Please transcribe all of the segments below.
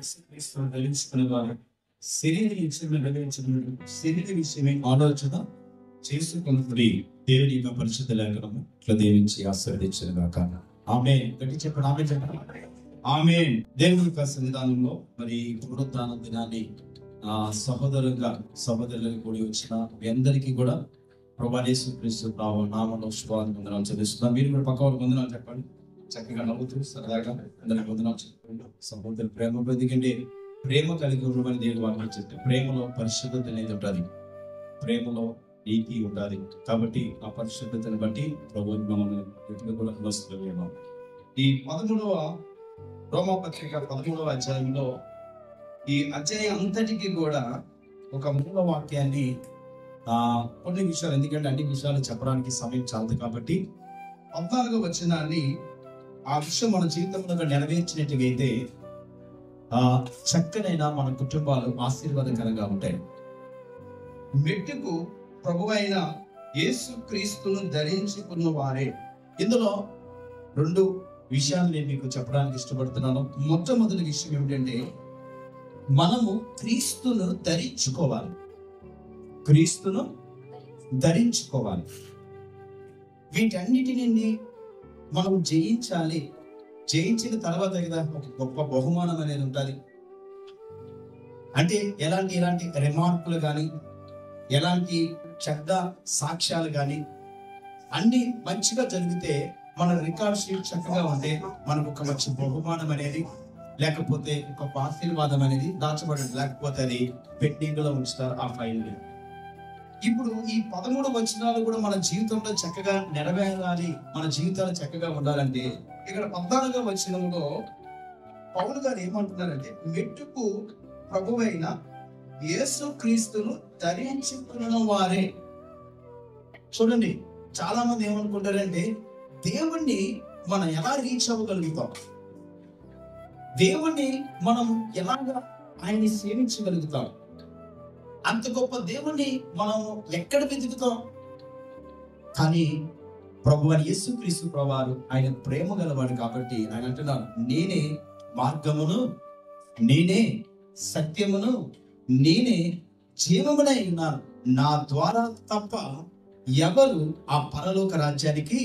యేసుక్రీస్తును ధరించుకునే వారు శరీర విషయమే నెరవేర్చడం శరీర విషయమే ఆలోచన చేసుకున్నది దేవుని యొక్క పరిశుద్ధ లేఖనము ఇట్లా దీవించి ఆశీర్వదించిన గాక. ఆమేన్. గట్టి చెప్పండి ఆమేన్ చెప్పండి. ఆమేన్. దేవుని యొక్క సన్నిధానంలో మరి పునరుత్థాన దినాన్ని సహోదరులకు కూడి వచ్చిన మీ అందరికీ కూడా ప్రభువైన యేసుక్రీస్తు నామములో శుభాలు వందనాలు చెల్లిస్తున్నాను. మీరు కూడా పక్క వాళ్ళకి వందనాలు చెప్పండి. చక్కగా నవ్వుతూ సరదాగా అందరికి వందనాలు చెప్పుకుంటూ సహోదరు ప్రేమ ఎందుకంటే ప్రేమ కలిగి ఉండమని దేవుడు వాక్యం చెప్తే ప్రేమలో పరిశుద్ధత అనేది ఉంటుంది, ప్రేమలో నీతి ఉండాలి. కాబట్టి ఆ పరిశుద్ధతను బట్టి ప్రభు కూడా వస్తున్నాం. ఈ 13వ రోమాపత్రిక 13వ అధ్యాయంలో ఈ అధ్యాయం అంతటికి కూడా ఒక మూల వాక్యాన్ని కొన్ని విషయాలు, ఎందుకంటే అన్ని విషయాలు చెప్పడానికి సమయం చాలదు కాబట్టి 14వ వచనాన్ని ఆ విషయం మన జీవితంలో నెరవేర్చినట్టుగైతే చక్కనైన మన కుటుంబాలు ఆశీర్వాదకరంగా ఉంటాయి. మెట్టుకు ప్రభువైన యేసుక్రీస్తును ధరించుకున్న వారే. ఇందులో 2 విషయాలు నేను మీకు చెప్పడానికి ఇష్టపడుతున్నాను. మొట్టమొదటి విషయం ఏమిటంటే మనము క్రీస్తును ధరించుకోవాలి. క్రీస్తును ధరించుకోవాలి. వీటన్నిటిని మనం జయించాలి. జయించిన తర్వాత కదా ఒక గొప్ప బహుమానం అనేది ఉంటుంది. అంటే ఎలాంటి రిమార్కులు కానీ ఎలాంటి చెడ్డ సాక్ష్యాలు కానీ అన్ని మంచిగా జరిగితే మన రికార్డ్ షీట్ చక్కగా ఉంటే మనకు ఒక మంచి బహుమానం అనేది లేకపోతే ఒక ఆశీర్వాదం అనేది దాచబడదు, లేకపోతే అది పెండింగ్ లో ఉంచుతారు ఆ ఫైల్. ఇప్పుడు ఈ 13 వచనాలు కూడా మన జీవితంలో చక్కగా నెరవేరాలి, మన జీవితాలు చక్కగా ఉండాలంటే ఇక్కడ 14వ వచనంలో పౌలు గారు ఏమంటున్నారంటే మెట్టుకు ప్రభువైన యేసుక్రీస్తును ధరించుకున్న వారే. చూడండి, చాలా మంది ఏమనుకుంటారంటే దేవుణ్ణి మనం ఎలా రీచ్ అవ్వగలుగుతాం, దేవుణ్ణి మనం ఎలాగా ఆయన్ని సేవించగలుగుతాం, అంత గొప్ప దేవుణ్ణి మనం ఎక్కడ వెతుకుతాం. కానీ ప్రభువైన యేసుక్రీస్తు ప్రభువారు ఆయన ప్రేమ గలవాడు కాబట్టి ఆయన అంటున్నారు, నేనే మార్గమును, నేనే సత్యమును, నేనే జీవమునై ఉన్నాను. నా ద్వారా తప్ప ఎవరు ఆ పరలోక రాజ్యానికి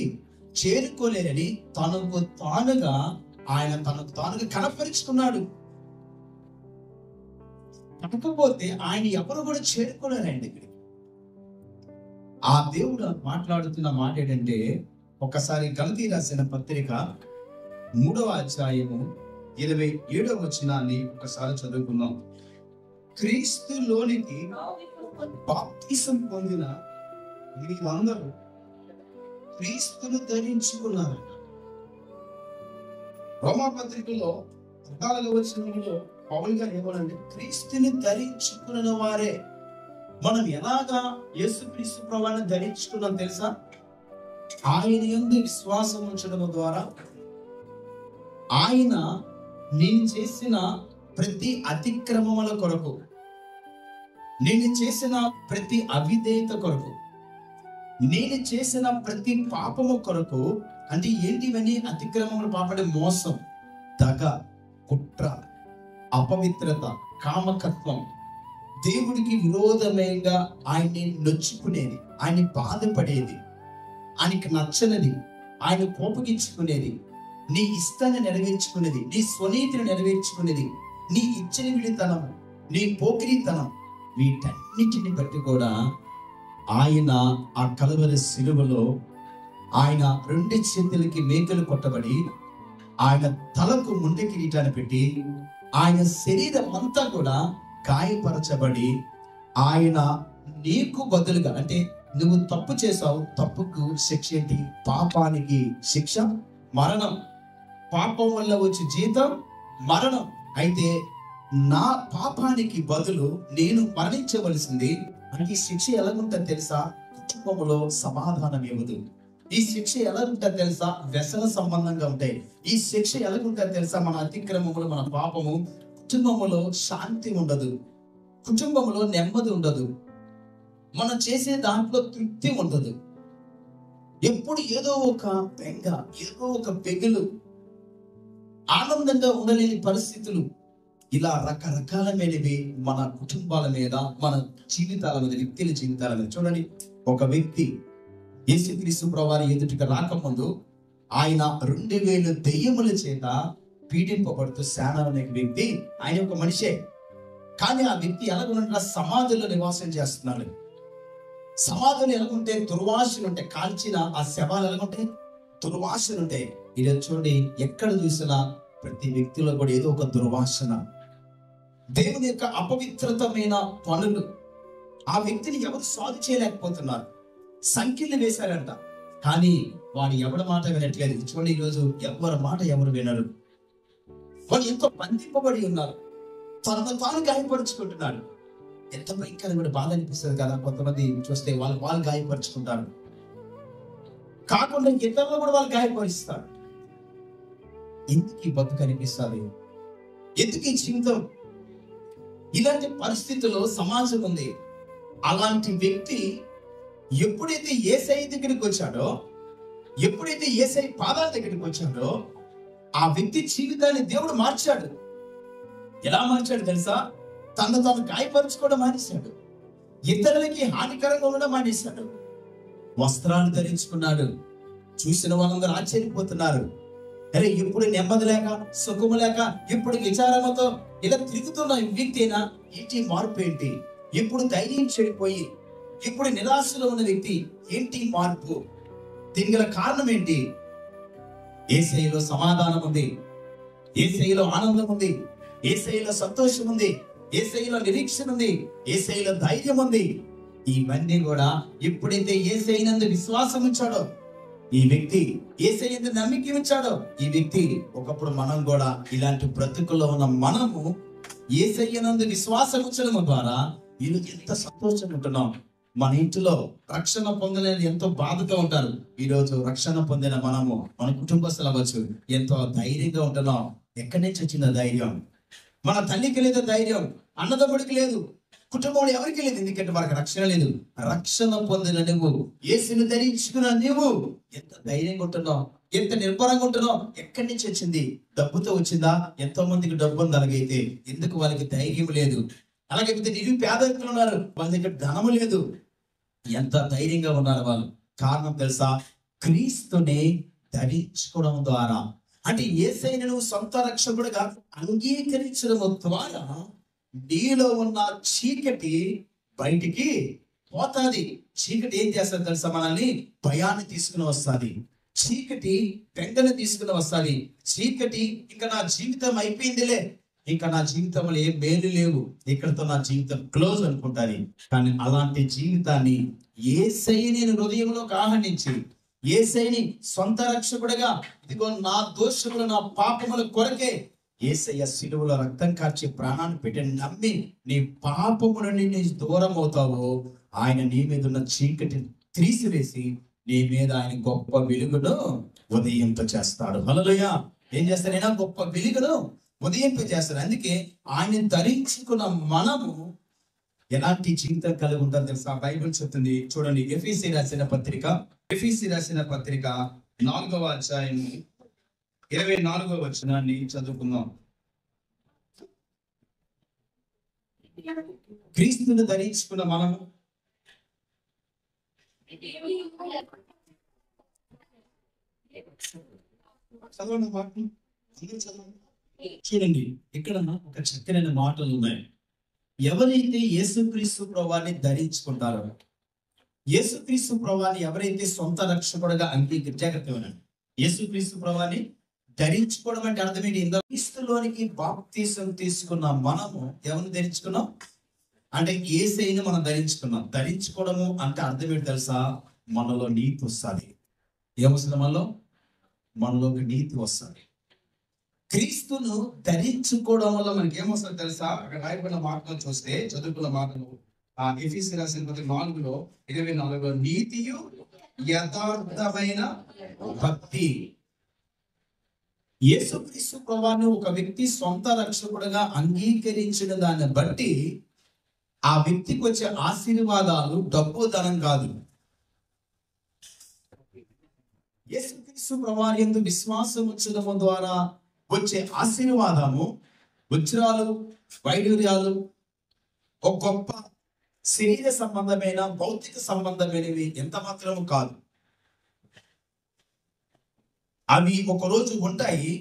చేరుకోలేరని తనకు తానుగా కనపరుచుకున్నాడు. కాకపోతే ఆయన ఎవరు కూడా చేరుకోలేరండి. ఆ దేవుడు మాట్లాడుతున్న మాట ఏంటంటే, ఒకసారి గలతీ రాసిన పత్రిక 3వ అధ్యాయము 27వ వచనాన్ని ఒకసారి చదువుకున్నాం. క్రీస్తులోనికి బాప్తిసం పొందిన మీరందరూ క్రీస్తును ధరించుకున్నారు. రోమాపత్రికలో 14వ వచనంలో పౌలు గారు ఏమనంటే క్రీస్తుని ధరించుకున్న వారే. మనం ఎలాగా యేసుక్రీస్తు ప్రభువుని ధరించుకున్నాం తెలుసా? ఆయన యందు విశ్వాసం ఉంచడం ద్వారా, ఆయన నేను చేసిన ప్రతి అతిక్రమముల కొరకు, నేను చేసిన ప్రతి అవిధేయత కొరకు, నేను చేసిన ప్రతి పాపము కొరకు. అంటే ఏంటివని? అతిక్రమములు, పాపడే మోసం, దగ, కుట్ర, అపవిత్రత, కామకత్వం, దేవుడికి విరోధమైనగా ఆయన్ని నొచ్చుకునేది, ఆయన్ని బాధపడేది, ఆయనకి నచ్చనిది, ఆయన కోపగించుకునేది, నీ ఇష్టాన్ని నెరవేర్చుకునేది, నీ స్వనీతిని నెరవేర్చుకునేది, నీ ఇచ్చని విడితనం, నీ పోకిరితనం, వీటన్నిటిని బట్టి కూడా ఆయన ఆ కలువరి శిలువలో ఆయన 2 చేతులకి మేకలు కొట్టబడి, ఆయన తలకు ముండె కిరీటాన్ని పెట్టి, ఆయన శరీరం అంతా కూడా గాయపరచబడి, ఆయన నీకు బదులుగా, అంటే నువ్వు తప్పు చేసావు, తప్పుకు శిక్ష ఏంటి? పాపానికి శిక్ష మరణం, పాపం వల్ల వచ్చే జీతం మరణం. అయితే నా పాపానికి బదులు నేను మరణించవలసింది. అంటే ఈ శిక్ష ఎలాగుంటుంది తెలుసా? కుటుంబంలో సమాధానం ఇవ్వదు. ఈ శిక్ష ఎలా ఉంటుంది తెలుసా? వ్యసన సంబంధంగా ఉంటాయి. ఈ శిక్ష ఎలాగుంటుంది తెలుసా? మన అతిక్రమములు, మన పాపము, కుటుంబంలో శాంతి ఉండదు, కుటుంబంలో నెమ్మది ఉండదు, మనం చేసే దాంట్లో తృప్తి ఉండదు. ఎప్పుడు ఏదో ఒక బెంగ, ఏదో ఒక పెగులు, ఆనందంగా ఉండలేని పరిస్థితులు, ఇలా రకరకాలమైనవి మన కుటుంబాల మీద, మన జీవితాల మీద, వ్యక్తుల జీవితాల మీద. చూడండి, ఒక వ్యక్తి యేసుక్రీస్తు ప్రభువారి ఎదుటికి రాకముందు ఆయన 2000 దెయ్యముల చేత పీడింపబడుతూ శానా అనే వ్యక్తి, ఆయన ఒక మనిషే. కానీ ఆ వ్యక్తి ఎలాగుంటే సమాధుల్లో నివాసం చేస్తున్నాడు. సమాధులు ఎలాగుంటే దుర్వాసనలు ఉంటాయి, కాల్చిన ఆ శవాలు ఎలాగుంటాయి, దుర్వాసనలు ఉంటాయి. ఈరోజు చూడండి, ఎక్కడ చూసినా ప్రతి వ్యక్తిలో కూడా ఏదో ఒక దుర్వాసన, దేవుని యొక్క అపవిత్రతమైన పనులు. ఆ వ్యక్తిని ఎవరు సాధు చేయలేకపోతున్నారు, సంఖ్యలు వేశారంట, కానీ వాడు ఎవరి మాట వినట్లేదు. చూడండి, ఈరోజు ఎవరి మాట ఎవరు వినరు. వాడు ఎంతో బంధింపబడి ఉన్నారు, తనను తాను గాయపరుచుకుంటున్నాడు. ఎంత భయంకరమైన బాధ అనిపిస్తుంది కదా. కొంతమంది చూస్తే వాళ్ళు గాయపరుచుకుంటారు, కాకుండా ఇతరులు కూడా వాళ్ళు గాయపరుస్తారు. ఎందుకు ఈ బతుకు అనిపిస్తుంది? ఎందుకు ఈ జీవితం? ఇలాంటి పరిస్థితుల్లో సమాజం ఉంది. అలాంటి వ్యక్తి ఎప్పుడైతే యేసయ్య దగ్గరికి వచ్చాడో, ఎప్పుడైతే యేసయ్య పాదాల దగ్గరికి వచ్చాడో, ఆ వ్యక్తి జీవితాన్ని దేవుడు మార్చాడు. ఎలా మార్చాడు తెలుసా? తను తాను గాయపరుచుకోవడం మానేశాడు, ఇతరులకి హానికరంగా ఉండడం మానేశాడు, వస్త్రాలు ధరించుకున్నాడు. చూసిన వాళ్ళందరూ ఆశ్చర్యపోతున్నారు. అరే, ఇప్పుడు నెమ్మది లేక, సుఖము లేక, ఇప్పుడు విచారంతో ఇలా తిరుగుతున్న వ్యక్తినా ఏంటి మార్పు? ఏంటి ఇప్పుడు ధైర్యం చెడిపోయి, ఇప్పుడు నిరాశలో ఉన్న వ్యక్తి ఏంటి మార్పు? దీనికి గల కారణం ఏంటి? యేసయ్యలో సమాధానం ఉంది, యేసయ్యలో ఆనందం ఉంది, యేసయ్యలో సంతోషం ఉంది, యేసయ్యలో నిరీక్షణ ఉంది, యేసయ్యలో ధైర్యం ఉంది. ఇవన్నీ కూడా ఎప్పుడైతే యేసయ్యనందు విశ్వాసం ఉంచాడో ఈ వ్యక్తి, యేసయ్యందు నమ్మిక ఉంచాడో ఈ వ్యక్తి, ఒకప్పుడు మనం కూడా ఇలాంటి బ్రతుకుల్లో ఉన్న మనము యేసయ్యనందు విశ్వాసం ఉంచడం ద్వారా ఈరోజు ఎంత సంతోషంగా ఉంటున్నాం. మన ఇంటిలో రక్షణ పొందలేని ఎంతో బాధతో ఉంటారు. ఈరోజు రక్షణ పొందిన మనము, మన కుటుంబస్తులు అవ్వచ్చు, ఎంతో ధైర్యంగా ఉంటున్నాం. ఎక్కడి నుంచి వచ్చింది ధైర్యం? మన తల్లికి లేదు ధైర్యం, అన్నదమ్ముడికి లేదు, కుటుంబంలో ఎవరికి లేదు. ఎందుకంటే మనకు రక్షణ లేదు. రక్షణ పొందిన నువ్వు, యేసుని ధరించుకున్న నువ్వు ఎంత ధైర్యంగా ఉంటున్నావు, ఎంత నిర్భరంగా ఉంటున్నావు. ఎక్కడి నుంచి వచ్చింది? డబ్బుతో వచ్చిందా? ఎంతో మందికి డబ్బు ఉంది, అలాగైతే ఎందుకు వాళ్ళకి ధైర్యం లేదు? అలాగే నిరుపేదలు ఉన్నారు, వాళ్ళ దగ్గర ధనము లేదు, ఎంత ధైర్యంగా ఉన్నారు వాళ్ళు. కారణం తెలుసా? క్రీస్తుని ధరించుకోవడం ద్వారా. అంటే యేసయ్యను నువ్వు సొంత రక్షకుడిగా అంగీకరించడం ద్వారా నీలో ఉన్న చీకటి బయటికి పోతాది. చీకటి ఏం చేస్తుంది తెలుసా? మనల్ని భయాన్ని తీసుకుని వస్తుంది, చీకటి బెంగను తీసుకుని వస్తుంది. చీకటి ఇంకా నా జీవితం అయిపోయిందిలే, ఇంకా నా జీవితంలో ఏం మేలు లేవు, ఇక్కడతో నా జీవితం క్లోజ్ అనుకుంటాను. కానీ అలాంటి జీవితాన్ని యేసయ్య నేను హృదయంలోకి ఆహ్వానించి, యేసయ్యని సొంత రక్షకుడిగా, ఇదిగో నా దోషములు, నా పాపముల కొరకే యేసయ్య సిలువలో రక్తం కార్చి ప్రాణాన్ని పెట్టి నమ్మి నీ పాపముల నుండి దూరం అవుతావో, ఆయన నీ మీద ఉన్న చీకటిని తీసివేసి నీ మీద ఆయన గొప్ప వెలుగును ఉదయింప చేస్తాడు. హల్లెలూయా! ఏం చేస్తాడైనా? గొప్ప వెలుగును ఉదయింప చేస్తాడు. అందుకే ఆయన ధరించుకున్న మనము ఎలాంటి జీవితం కలిగి ఉంటారు తెలుసా? బైబిల్ చెప్తుంది, చూడండి, ఎఫెసీ రాసిన పత్రిక 4వ అధ్యాయం 24వ వచనాన్ని చదువుకుందాం. క్రీస్తుని ధరించుకున్న మనము చూడండి, ఇక్కడ ఒక చక్కనైన మాటలు ఉన్నాయి. ఎవరైతే యేసుక్రీస్తు ప్రభువాన్ని ధరించుకుంటారో, యేసుక్రీస్తు ప్రభువాన్ని ఎవరైతే సొంత రక్షకుడుగా జాగ్రత్తగా యేసుక్రీస్తు ప్రభువాన్ని ధరించుకోవడం అంటే అర్థం ఏంటి? క్రీస్తులోనికి బాప్తీసం తీసుకున్న మనము ఎవరిని ధరించుకున్నాం అంటే యేసయ్యను మనం ధరించుకున్నాం. ధరించుకోవడము అంటే అర్థం ఏంటి తెలుసా? మనలో నీతి వస్తుంది. ఏమొస్తుంది? మనలోకి నీతి వస్తుంది. క్రీస్తును ధరించుకోవడం వల్ల మనకి ఏమొస్తుంది తెలుసా? అక్కడ రాయబడిన మాటలు చూస్తే, చదువుకున్న మాటలు ఎఫెసీ రాసిన 4:24 నీతియు యథార్థమైన భక్తి. యేసుక్రీస్తు ప్రభువును ఒక వ్యక్తి సొంత రక్షకుడుగా అంగీకరించిన దాన్ని బట్టి ఆ వ్యక్తికి వచ్చే ఆశీర్వాదాలు డబ్బు ధనం కాదు. యేసుక్రీస్తు ప్రభువు యందు విశ్వాసం ఉంచడం ద్వారా వచ్చే ఆశీర్వాదము వజ్రాలు, వైడూర్యాలు ఒక గొప్ప శరీర సంబంధమైన భౌతిక సంబంధమైనవి ఎంత మాత్రము కాదు. అవి ఒకరోజు ఉంటాయి,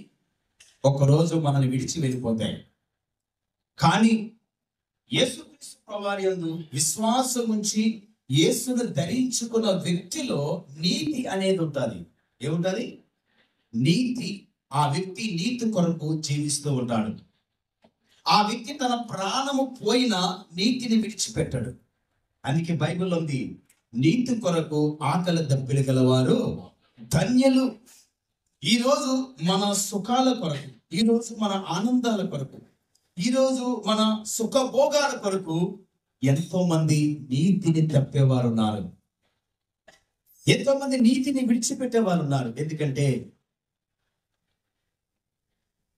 ఒకరోజు మనల్ని విడిచి వెళ్ళిపోతాయి. కానీ యేసుక్రీస్తు ప్రభువారి యందు విశ్వాసం ఉంచి యేసును ధరించుకున్న వ్యక్తిలో నీతి అనేది ఉంటుంది. ఏముంటుంది? నీతి. ఆ వ్యక్తి నీతి కొరకు జీవిస్తూ ఉంటాడు. ఆ వ్యక్తి తన ప్రాణము పోయినా నీతిని విడిచిపెట్టాడు. అందుకే బైబిల్లో ఉంది, నీతి కొరకు ఆకలి దప్పిలి గలవారు ధన్యులు. ఈరోజు మన సుఖాల కొరకు, ఈరోజు మన ఆనందాల కొరకు, ఈరోజు మన సుఖభోగాల కొరకు ఎంతో మంది నీతిని తప్పేవారు ఉన్నారు. ఎంతో మంది నీతిని విడిచిపెట్టేవారు ఉన్నారు. ఎందుకంటే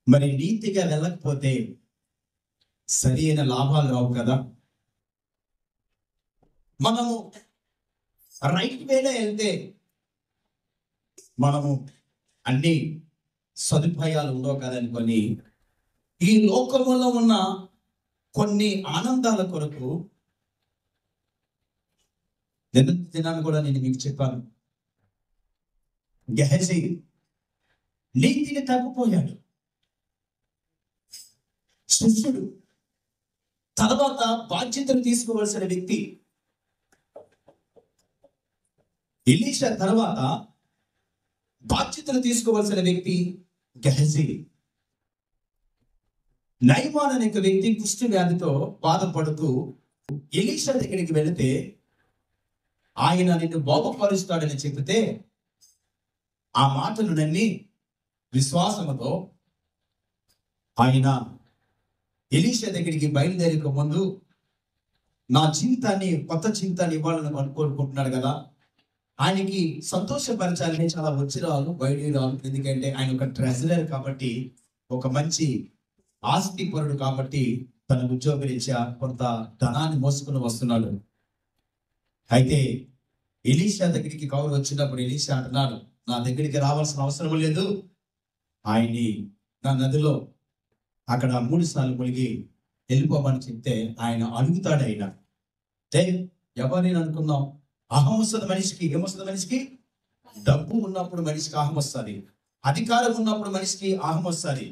మరి నీతిగా వెళ్ళకపోతే సరి అయిన లాభాలు రావు కదా. మనము రైట్ వేలో వెళ్తే మనము అన్ని సదుపాయాలు ఉండవు కదనుకొని ఈ లోకంలో ఉన్న కొన్ని ఆనందాల కొరకు దినాన్ని కూడా నేను మీకు చెప్పాను. గెహజీ నీతిని తప్పిపోయాడు. శిష్యుడు తర్వాత బాధ్యతలు తీసుకోవాల్సిన వ్యక్తి. ఎలీషా తర్వాత బాధ్యతలు తీసుకోవాల్సిన వ్యక్తి గెహజీ. నయమాన్ అనే వ్యక్తి కుష్టి వ్యాధితో బాధపడుతూ ఎలీషా దగ్గరికి వెళితే ఆయన నిన్ను బాగుపరుస్తాడని చెబితే ఆ మాటలు నమ్మి విశ్వాసముతో ఆయన ఎలీషా దగ్గరికి బయలుదేరక ముందు నా జీవితాన్ని, కొత్త జీవితాన్ని ఇవ్వాలని అనుకుంటున్నాడు కదా, ఆయనకి సంతోషపరచాలని చాలా వజ్రాలు, వైడూర్యాలు, ఎందుకంటే ఆయన ఒక ట్రెజరర్ కాబట్టి, ఒక మంచి ఆస్తి పరుడు కాబట్టి తన ఉద్యోగరీత్యా కొంత ధనాన్ని మోసుకుని వస్తున్నాడు. అయితే ఎలీషా దగ్గరికి కౌరు వచ్చినప్పుడు ఎలీషా అంటున్నాడు, నా దగ్గరికి రావాల్సిన అవసరం లేదు, ఆయన్ని నా నదిలో అక్కడ 3 సార్లు మునిగి వెళ్ళిపోమని చెప్తే ఆయన అడుగుతాడు. ఆయన ఎవరిని అనుకున్నాం? అహం వస్తుంది మనిషికి. ఏమొస్తుంది మనిషికి? డబ్బు ఉన్నప్పుడు మనిషికి అహం వస్తుంది, అధికారం ఉన్నప్పుడు మనిషికి అహం వస్తుంది.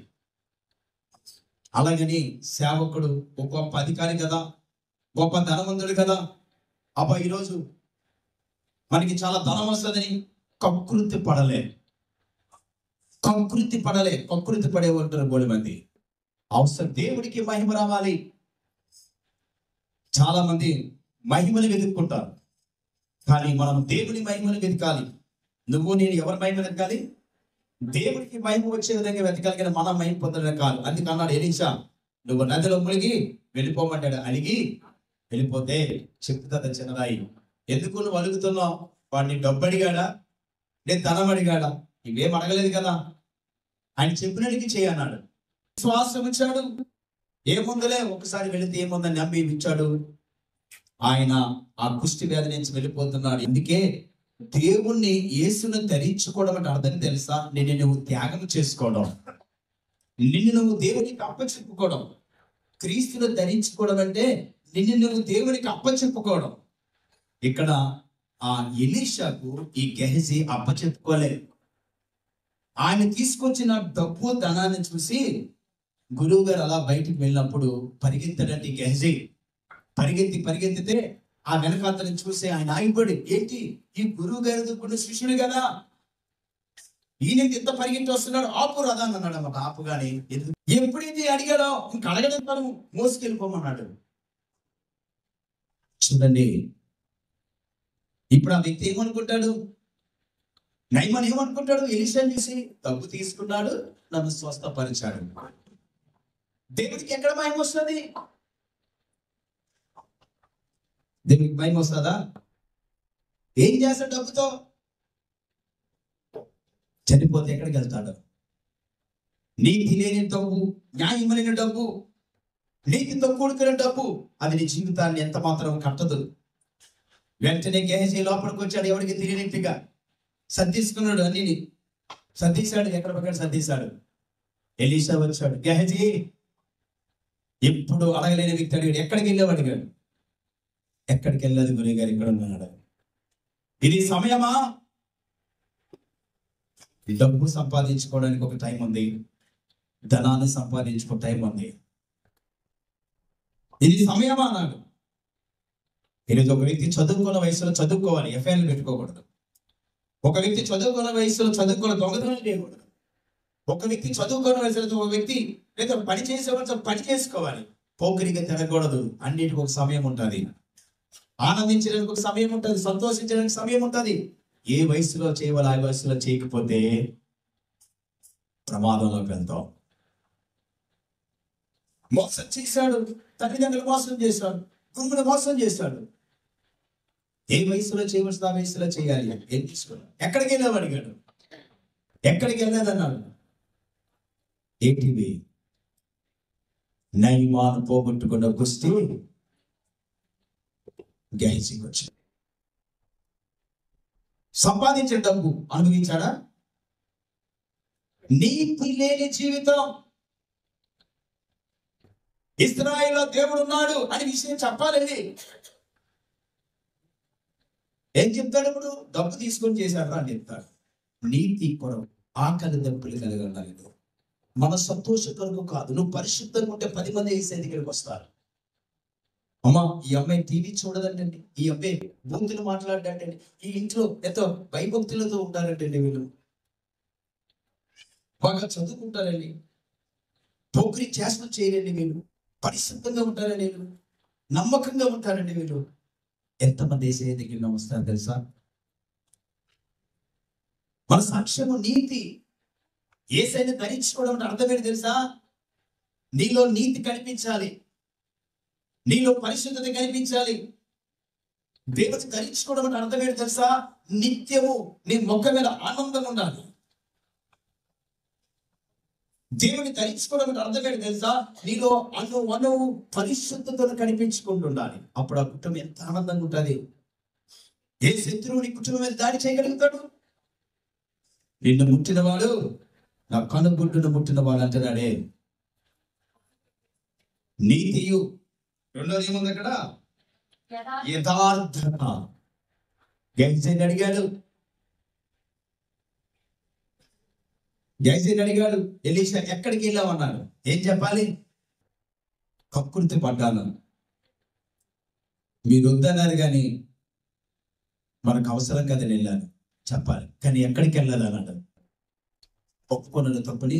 అలాగని సేవకుడు ఒక గొప్ప అధికారి కదా, గొప్ప ధనవంతుడు కదా, అబ్బా ఈరోజు మనకి చాలా ధనం వస్తుందని కకృతి పడలే. కకృతి పడేవారు బోడి మంది. అవసరం దేవుడికి మహిమ రావాలి. చాలా మంది మహిమను వెతుక్కుంటారు, కానీ మనం దేవుని మహిమను వెతకాలి. నువ్వు నేను ఎవరి మహిమ వెతకాలి? దేవుడికి మహిమ వచ్చే విధంగా వెతకాలి, కానీ మనం మహిమ పొందడం కాదు. అందుకన్నాడు ఎలీషా, నువ్వు నదిలో మునిగి వెళ్ళిపోమంటాడు. అడిగి వెళ్ళిపోతే చెప్తుంది చిన్నరాయి, ఎందుకు నువ్వు అడుగుతున్నావు? వాడిని డబ్బు అడిగాడా, నేను ధనం అడిగాడా? ఇవేం అడగలేదు కదా. ఆయన చెప్పినడికి చేయన్నాడు. విశ్వాసం ఇచ్చాడు. ఏముందలే, ఒకసారి వెళితే ఏముందని నమ్మి ఇచ్చాడు. ఆయన ఆ కుష్టి వ్యాధి నుంచి వెళ్ళిపోతున్నాడు. అందుకే దేవుణ్ణి, యేసును ధరించుకోవడం అంటే అర్థం తెలుసా? నిన్ను నువ్వు త్యాగం చేసుకోవడం, నిన్ను నువ్వు దేవునికి అప్పచెప్పుకోవడం. క్రీస్తును ధరించుకోవడం అంటే నిన్ను నువ్వు దేవునికి అప్పచెప్పుకోవడం. ఇక్కడ ఆ ఎలీషాకు ఈ గెహజీ అప్పచెప్పుకోలేదు. ఆయన తీసుకొచ్చిన డబ్బు ధనాన్ని చూసి గురువు గారు అలా బయటికి వెళ్ళినప్పుడు పరిగెత్తాడంటే గెహజీ పరిగెత్తితే ఆ వెనకాతని చూసి ఆయన ఆగిపోయి, ఏంటి ఈ గురువు గారి ఇప్పుడు శిష్యుడు కదా, ఈయన ఇంత పరిగెత్తి వస్తున్నాడు, ఆపు రదా అన్నాడు. అన్నమాట ఆపుగాని ఎప్పుడైతే అడిగాడో ఇంక అడగడం తను మోసుకెళ్ళిపోమన్నాడు. చూడండి, ఇప్పుడు ఆ వ్యక్తి ఏమనుకుంటాడు? నయమాన్ ఏమనుకుంటాడు? ఎలీషాని చూసి డబ్బు తీసుకున్నాడు, నన్ను స్వస్థపరిచాడు. దేవుడికి ఎక్కడ మహిమ వస్తుంది? దేవుడికి మహిమ వస్తుందా? ఏం చేస్తాడు డబ్బుతో? చనిపోతే ఎక్కడికి వెళ్తాడు? నీతి లేని డబ్బు, న్యాయం లేని డబ్బు, నీతితో కూడుకున్న డబ్బు, అది నీ జీవితాన్ని ఎంత మాత్రం కట్టదు. వెంటనే గెహజీ లోపలికి వచ్చాడు, ఎవరికి తెలియనట్టుగా సర్దిసుకున్నాడు, అన్ని సర్దీశాడు, ఎక్కడ పక్కన సర్దీశాడు. ఎలీషా వచ్చాడు, గెహజీ ఎప్పుడు అడగలేని వ్యక్తి అడిగాడు, ఎక్కడికి వెళ్ళావు అడిగాడు. ఎక్కడికి వెళ్ళదు గురువు గారు, ఇక్కడ ఉన్నాడు. ఇది సమయమా? డబ్బు సంపాదించుకోవడానికి ఒక టైం ఉంది, ధనాన్ని సంపాదించుకో టైం ఉంది. ఇది సమయమా అన్నాడు. ఈరోజు ఒక వ్యక్తి చదువుకున్న వయసులో చదువుకోవాలి, ఎఫ్ఐఆర్లు పెట్టుకోకూడదు. ఒక వ్యక్తి చదువుకున్న వయసులో చదువుకున్న దొంగతనం చేయకూడదు. ఒక వ్యక్తి చదువుకున్న వయసులో ఒక వ్యక్తి లేదా పని చేసేవాళ్ళు పని చేసుకోవాలి, పోకిరిగా తిరగకూడదు. అన్నిటికి ఒక సమయం ఉంటుంది. ఆనందించడానికి ఒక సమయం ఉంటుంది, సంతోషించడానికి సమయం ఉంటుంది. ఏ వయసులో చేయవాలి ఆ వయసులో చేయకపోతే ప్రమాదంలోకి వెళ్తాం. మోసం చేశాడు, తల్లిదండ్రులు మోసం చేశాడు, గురువులు మోసం చేశాడు. ఏ వయసులో చేయవలసిన ఆ వయసులో చేయాలి. ఏం తీసుకున్నాడు? ఎక్కడికి వెళ్ళావు అడిగాడు. ఎక్కడికి వెళ్ళలేదన్నాడు. ఏటీవీ నయమాను పోగొట్టుకున్న కుస్తీ గెలిచి వచ్చి సంపాదించిన డబ్బు అనుభవించాడా? నీతి లేని జీవితం. ఇశ్రాయేలులో దేవుడు ఉన్నాడు అని విషయం చెప్పాలండి. ఏం చెప్తాడు? ఇప్పుడు డబ్బు తీసుకొని చేశారా అని చెప్తాడు. నీతి కొరకు ఆకలి దప్పులు కలగలేదు. మన సంతోష కొరకు కాదు. నువ్వు పరిశుద్ధంగా ఉంటే 10 మంది వేసే దగ్గరికి వస్తారు. అమ్మా, ఈ అమ్మాయి టీవీ చూడదంటండి, ఈ అబ్బాయి బూతులు మాట్లాడటండి, ఈ ఇంట్లో ఎంతో భయభక్తులతో ఉంటారంటండి, వీళ్ళు బాగా చదువుకుంటారండి, పోకిరి చేష్టలు చేయరండి, వీళ్ళు పరిశుద్ధంగా ఉంటారండి, వీళ్ళు నమ్మకంగా ఉంటారండి. వీళ్ళు ఎంతమంది వేసే దగ్గర వస్తారు తెలుసా? మన సాక్ష్యము నీతి. యేసయ్యను ధరించుకోవడం అంటే అర్థం ఏంటి తెలుసా? నీలో నీతి కనిపించాలి, నీలో పరిశుద్ధత కనిపించాలి. దేవుని ధరించుకోవడం అంటే అర్థం ఏంటి తెలుసా? నిత్యము నీ మొక్క మీద ఆనందం ఉండాలి. దేవుని ధరించుకోవడం అంటే అర్థం ఏంటి తెలుసా? నీలో అణువు పరిశుద్ధతను కనిపించుకుంటుండాలి. అప్పుడు ఆ కుటుంబం ఎంత ఆనందంగా ఉంటుంది. ఏ శత్రువు నీ కుటుంబం మీద దాడి చేయగలుగుతాడు? నిన్ను ముట్టినవాడు నా కనుగుడ్డును ముట్టినవాడు అంటున్నాడే. నీతియు. రెండోది ఏముంది అక్కడ? యథార్థత. గైజైని అడిగాడు, ఎలీషా ఎక్కడికి వెళ్ళావు అన్నాడు. ఏం చెప్పాలి? కక్కుర్తి పడ్డాను, మీరు వద్దన్నారు కానీ మనకు అవసరం కదా వెళ్ళాను చెప్పాలి. కానీ ఎక్కడికి వెళ్ళాలి అన్నాడు. ఒప్పుకున్న తప్పుని.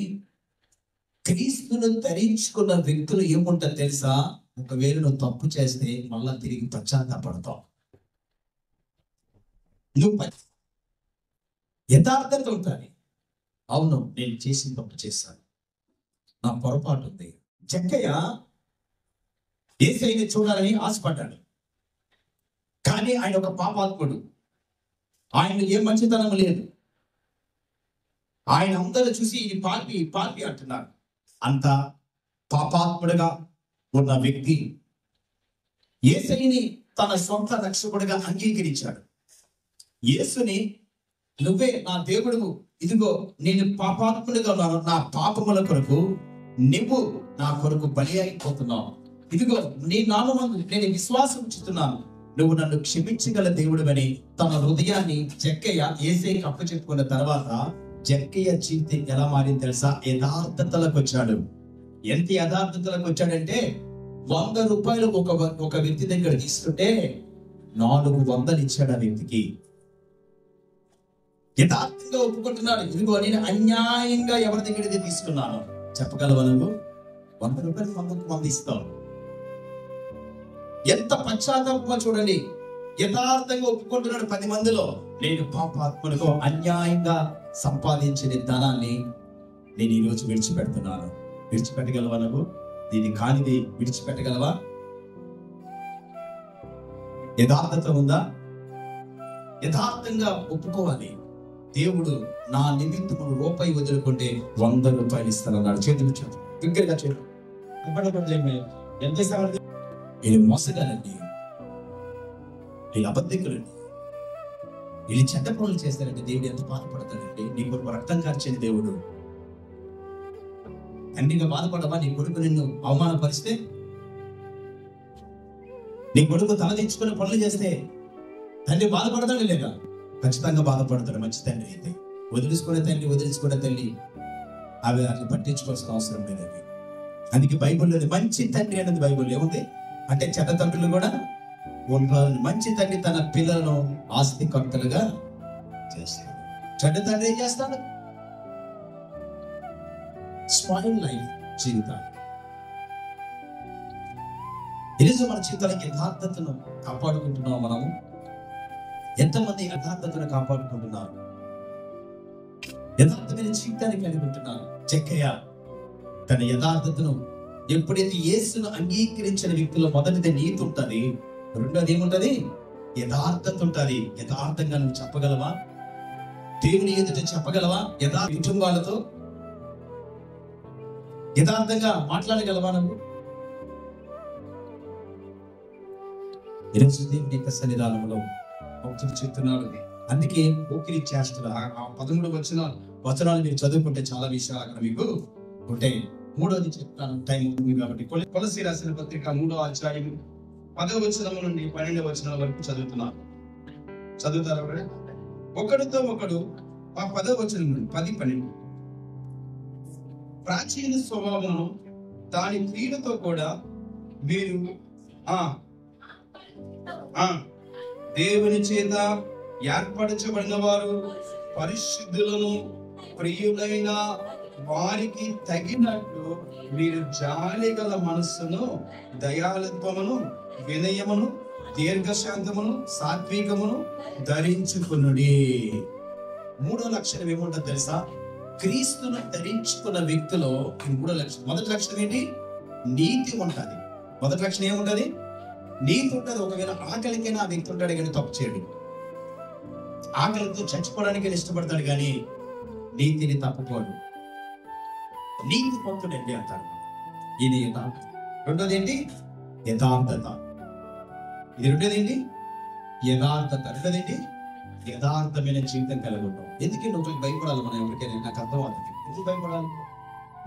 క్రీస్తును ధరించుకున్న వ్యక్తులు ఏముంటారు తెలుసా? ఒకవేళ నువ్వు తప్పు చేస్తే మళ్ళా తిరిగి పశ్చాత్తాపడతావు. నువ్వు యథార్థత ఉంటుంది. అవును, నేను చేసిన తప్పు చేశాను, నా పొరపాటు ఉంది. జక్కయ్య యేసయ్యని చూడాలని ఆశపడ్డాడు, కానీ ఆయన ఒక పాపాత్ముడు. ఆయన ఏ మంచితనం లేదు. ఆయన అందరూ చూసి ఇది పాపి పాపి అంటున్నారు. అంత పాపాత్ముడుగా ఉన్న వ్యక్తి యేసయ్యని తన సొంత రక్షకుడిగా అంగీకరించాడు. యేసుని, నువ్వే నా దేవుడు, ఇదిగో నేను పాపాత్ముడిగా ఉన్నాను, నా పాపముల కొరకు నువ్వు నా కొరకు బలి అయిపోతున్నావు, ఇదిగో నీ నామమందు నేను విశ్వాసం ఉంచుతున్నాను, నువ్వు నన్ను క్షమించగల దేవుడు అని తన హృదయాన్ని జక్కయ్య యేసయ్యకి అప్పచెప్పుకున్న తర్వాత జక్కయ్య జీవితం ఎలా మారింది తెలుసా? యథార్థతలకు వచ్చాడు. ఎంత యథార్థతలకు వచ్చాడంటే 100 రూపాయలు ఒక వ్యక్తి దగ్గర తీసుకుంటే 400 ఇచ్చాడు ఆ వ్యక్తికి. యథార్థంగా ఒప్పుకుంటున్నాడు, ఇదిగో నేను అన్యాయంగా ఎవరి దగ్గర తీసుకున్నాను. చెప్పగలవా నువ్వు? 100 రూపాయలు 100 ఇస్తావు. ఎంత పశ్చాత్తాపమో చూడండి. యథార్థంగా ఒప్పుకుంటున్నాడు 10 మందిలో. నేను పాపాత్మునికో అన్యాయంగా సంపాదించిన ధనాన్ని నేను ఈరోజు విడిచిపెడుతున్నాను. విడిచిపెట్టగలవా నువ్వు? దీన్ని కానిది విడిచిపెట్టగలవా? యథార్థత ఉందా? యథార్థంగా ఒప్పుకోవాలి. దేవుడు నా నిమిత్తము రూపాయి వదులుకుంటే 100 రూపాయలు ఇస్తానన్నాడు. చేతులు దగ్గరగా చేతులు ఎంత ఇస్తాడు? వీళ్ళు మోసగాలండి, వీళ్ళు అబద్ధికులండి, వీళ్ళు చెడ్డ పనులు చేస్తారంటే దేవుడు ఎంత బాధపడతాడండి. నీ కొడుకు రక్తం కార్చిన దేవుడు అన్నిగా బాధపడవా? నీ కొడుకు నిన్ను అవమానపరిస్తే నీ కొడుకు తలదించుకుని పనులు చేస్తే తండ్రి బాధపడతాడు లేదా? ఖచ్చితంగా బాధపడతాడు. మంచి తండ్రి అయితే వదిలించుకునే తల్లి అవి అట్లా పట్టించుకోవాల్సిన అవసరం లేదండి. అందుకే బైబిల్లో మంచి తండ్రి అనేది బైబిల్ ఏముంది అంటే చెడ్డ తండ్రులు కూడా ఉంటారు. మంచి తండ్రి తన పిల్లలను ఆస్తికర్తలుగా చేస్తాడు. చెడ్డ తండ్రి ఏం చేస్తాడు? స్పాయిల్ లైఫ్ జీవితాలు. ఈరోజు మన జీవితానికి యథార్థతను కాపాడుకుంటున్నాం. మనము ఎంతమంది యథార్థతను కాపాడుకుంటున్నారు? యథార్థమైన జీవితాన్ని కలిగి ఉంటున్నారు. జక్కయ్య తన యథార్థతను ఎప్పుడైతే యేసును అంగీకరించిన వ్యక్తిలో మొదటిది నీతి ఉంటుంది, రెండోది ఏముంటది? యథార్థత ఉంటుంది. యథార్థంగా నువ్వు చెప్పగలవా? దేవుని ఎదుట చెప్పగలవా? కుటుంబాలతో యథార్థంగా మాట్లాడగలవా? నువ్వు ఈరోజు దేవుని యొక్క సన్నిధానంలో భక్తులు చెప్తున్నాడు. అందుకే పోకిరి చేస్తున్నారు. ఆ 13 వచనాలు మీరు చదువుకుంటే చాలా విషయాలు అక్కడ మీకు ఉంటాయి. మూడోది చెప్తాను, టైం ఉంది కాబట్టి. కొలస్సీ రాసిన పత్రిక 3వ అధ్యాయం 10వ వచనం నుండి 12వ వచనం వరకు చదువుతారు. ఒకడితో ఒకడు ఆ 10వ వచనం నుండి 10-12 ప్రాచీన స్వభావము దాని క్రియలతో కూడా మీరు దేవుని చేత ఏర్పరచబడిన వారు పరిశుద్ధులను ప్రియులైన వారికి తగినట్లు మీరు జాలి గల మనస్సును, దయాళుత్వమును, వినయమును, దీర్ఘశాంతమును, సాత్వికమును ధరించుకునుడి. 3వ లక్షణం ఏముంటుంది తెలుసా? క్రీస్తును ధరించుకున్న వ్యక్తిలో 3 లక్షణం. మొదటి లక్షణం ఏంటి? నీతి ఉంటుంది. మొదటి లక్షణం ఏముంటది? నీతి ఉంటుంది. ఒకవేళ ఆకలికైనా ఆ వ్యక్తి ఉంటాడు కానీ తప్పు చేయడు. ఆకలితో చచ్చిపోవడానికి ఇష్టపడతాడు కానీ నీతిని తప్పుకోడు. నీతి పొందుడండి అంటారు. ఇది యథార్థత. రెండోది ఏంటి? యథార్థత. ఇది రెండోది ఏంటి? యథార్థత. రెండోది ఏంటి? యథార్థమైన జీవితం కలిగి ఉంటాం. ఎందుకంటే నువ్వు భయపడాలి? మనం ఎవరికైనా నాకు అర్థం అవుతుంది. ఎందుకు భయపడాలి?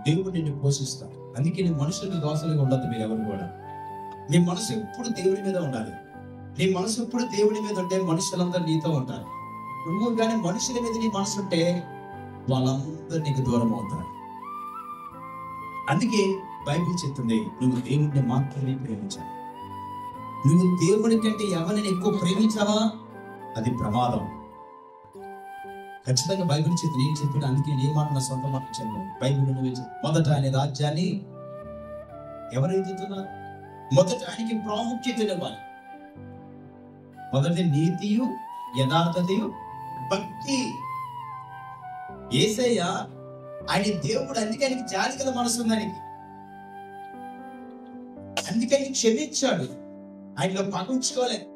దేవుడు నిన్ను పోషిస్తాడు. అందుకే నీ మనుషులకు దోషలుగా ఉండదు. మీరు ఎవరు కూడా నీ మనసు ఎప్పుడు దేవుడి మీద ఉండాలి. నీ మనసు ఎప్పుడు దేవుడి మీద ఉంటే మనుషులందరూ నీతో ఉంటారు. నువ్వు కానీ మనుషుల మీద నీ మనసు ఉంటే వాళ్ళందరూ నీకు దూరం అవుతారు. అందుకే బైబిల్ చెప్తుంది, నువ్వు దేవుడిని మాత్రమే ప్రేమించాలి. నువ్వు దేవుడి కంటే ఎవరిని ఎక్కువ ప్రేమించావా అది ప్రమాదం. ఖచ్చితంగా బైబిల్ చెప్తుంది. నేను చెప్పిన అందుకే నీ మాట నా సొంత మాట చెప్పాను. బైబిల్ నువ్వే మొదట ఆయన రాజ్యాన్ని ఎవరు ఎదుగుతున్నారు? మొదట ఆయనకి ప్రాముఖ్యత ఇవ్వాలి. మొదటి నీతియు, యథార్థతయు, భక్తి. యేసయ్య ఆయన దేవుడు. అందుకే ఆయనకి జాలి గల మనసు ఉంది. అందుకని క్షమించాడు. ఆయనలో పగుంచుకోలేదు.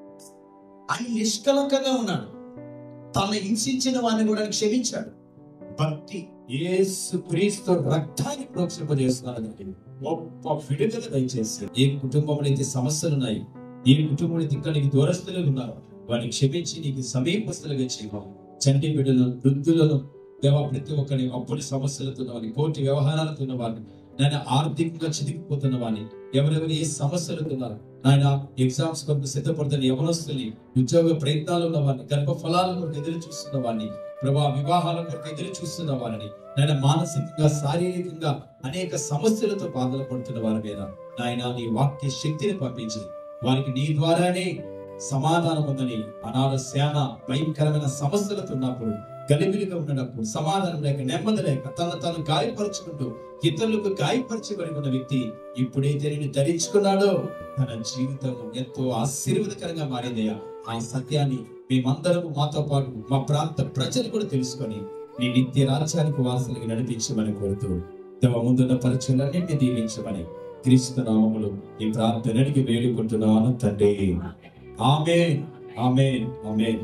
ఆయన నిష్కలంకంగా ఉన్నాడు. తన హింసించిన వారిని కూడా క్షమించాడు. భక్తి. యేసు క్రీస్తు రక్తాన్ని ప్రోక్షింపజేస్తున్నాడు. గొప్ప విడుదల దయచేసి ఏ కుటుంబంలో అయితే సమస్యలు ఉన్నాయి, ఏ కుటుంబంలో ఇక్కడ నీకు దూరస్తులు ఉన్నారు, వారిని క్షమించి నీకు సమీపస్తులుగా చేయవు. చంటి బిడ్డలను, వృద్ధులను, ప్రతి ఒక్కరిని అప్పుడి సమస్యలతో ఉన్నవారిని, కోర్టు వ్యవహారాలతో ఉన్నవారిని, నేను ఆర్థికంగా చితికిపోతున్న వాడిని, ఎవరెవరు ఏ సమస్యలతో ఉన్నారు, నాయన ఎగ్జామ్స్ కొరకు సిద్ధపడుతున్న యవనస్తుల్ని, ఉద్యోగ ప్రయత్నాలు ఉన్న వారిని, గర్భఫలాల కొరకు ఎదురు చూస్తున్న వారిని, ప్రభా వివాహాల కొరకు ఎదురు చూస్తున్న వారిని, నాయన మానసికంగా, శారీరకంగా అనేక సమస్యలతో బాధలు పడుతున్న వారి మీద నాయన నీ వాక్య శక్తిని పంపించి వారికి నీ ద్వారానే సమాధానం ఉందని, అనాథ సేన భయంకరమైన సమస్యలతో ఉన్నప్పుడు, గలిబిలిగా ఉన్నప్పుడు, సమాధానం లేక, నెమ్మది లేక, తను గాయపరుచుకుంటూ ఇతరులకు గాయపరచబడి ఉన్న వ్యక్తి ఇప్పుడైతే నేను ధరించుకున్నాడో తన జీవితం ఎంతో ఆశీర్వాదకరంగా మారిందయ్యా. ఆ సత్యాన్ని మేమందరం, మాతో పాటు మా ప్రాంత ప్రజలు కూడా తెలుసుకొని నీ నిత్య రాజ్యానికి వారసులకు నడిపించమని కోరుతూ దేవ ముందున్న పరిచయాలన్నింటినీ దీవించమని క్రీస్తు నామములో ఈ ప్రార్థనకి వేడుకుంటున్నాను తండ్రి. ఆమేన్, ఆమేన్, ఆమేన్.